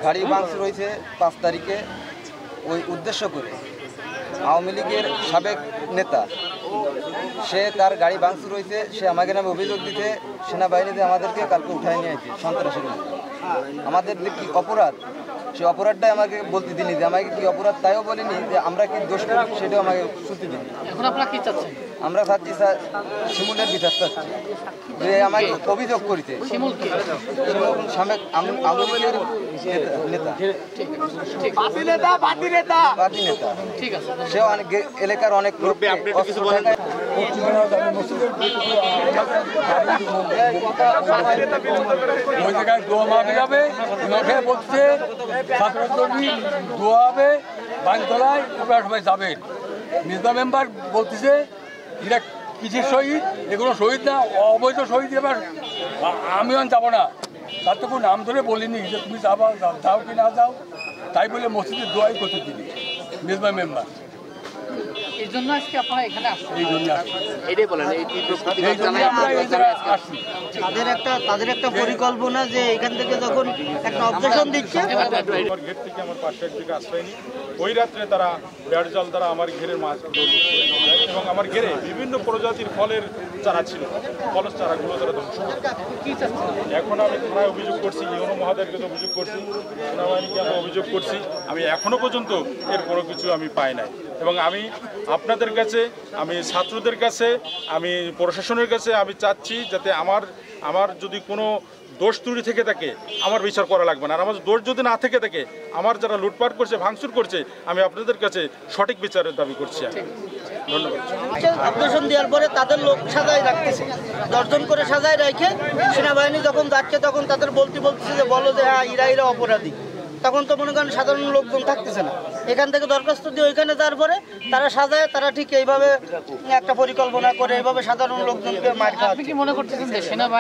গাড়ি ভাঙচুর হয়েছে 5 তারিখে ওই উদ্দেশ্য করে আওয়ামী লীগের সাবেক নেতা সে তার গাড়ি ভাঙচুর হয়েছে, সে আমাকে নামে অভিযোগ দিতে সেনাবাহিনীতে আমাদেরকে কালকে উঠায় নিয়ে আসছে সন্ত্রাসের মধ্যে। আমাদের যে কী অপরাধ সে অপরাধটাই আমাকে বলতে দিনি, যে আমাকে কি অপরাধ তাইও বলিনি, যে আমরা কি দোষ করি সেটাও আমাকে শুনতে দিনি। এখন আপনারা কি চাচ্ছেন? আমরা চাচ্ছি স্যার শিমুলের বিচার চাচ্ছি, যে আমাকে অভিযোগ করিতে শিমুল কি? সাবেক আওয়ামী লীগের নেতা, বাদী নেতা। ঠিক আছে, সেও অনেক এলাকার অনেক লোক ওই জায়গায় দোয়া মাপে যাবে, নখে বলছে ছাত্রী দোয়া হবে বাড়িতলায়, আপনারা সবাই যাবেন। নেতা মেম্বার বলতেছে এরা কিসের শহীদ, এগুলো শহীদ না, অবৈধ শহীদ। এবার আমিও যাবো না, তার তো কোনো নাম ধরে বলিনি যে তুমি যাবা, যাও কি না যাও, তাই বলে মসজিদের দোয়াই করতে দিবি মেজবা মেম্বার। এই জন্য আজকে আপনারা এখানে আসছেন। এই জন্য আসছি, এটাই বলেন এই জন্য আমরা এই জায়গায় আসছি। তাদের একটা পরিকল্পনা যে এখান থেকে যখন একটা অবজেকশন দিচ্ছে, আমার ঘের থেকে আমার পাশের দিকে আশ্রয় নিই। ওই রাত্রে তারা বেড় জল দ্বারা আমার ঘেরের মাছ এবং আমার ঘেরে বিভিন্ন প্রজাতির ফলের চারা ছিল, ফলের চারাগুলো তারা ধ্বংস করে। এখন আমি থানায় অভিযোগ করছি, ইউনো মহাদেরকে অভিযোগ করছি, সেনাবাহিনীকে আমি অভিযোগ করছি। আমি এখনো পর্যন্ত এর কোনো কিছু আমি পাই নাই। এবং আমি আপনাদের কাছে, আমি ছাত্রদের কাছে, আমি প্রশাসনের কাছে আমি চাচ্ছি যাতে আমার যদি কোনো দোষ ত্রুটি থেকে থাকে আমার বিচার করা লাগবে না। আর আমার দোষ যদি না থেকে থাকে, আমার যারা লুটপাট করছে, ভাঙচুর করছে, আমি আপনাদের কাছে সঠিক বিচারের দাবি করছি। ধন্যবাদ। অবজেকশন দেওয়ার পরে তাদের লোক সাজায় রাখতেছে, 10 জন করে সাজায় রেখে সেনাবাহিনী যখন যাচ্ছে তখন তাদের বলতেছে যে বলো যে হ্যাঁ ইরা অপরাধী। তখন তো মনে করেন সাধারণ লোকজন থাকতেছে না, এখান থেকে দরখাস্ত দিয়ে ওইখানে যাওয়ার পরে তারা সাজায়, তারা ঠিক এইভাবে একটা পরিকল্পনা করে এইভাবে সাধারণ লোকজনকে মার খাওয়াচ্ছে। আপনি কি মনে করতেছেন যে সেনাবাহিনী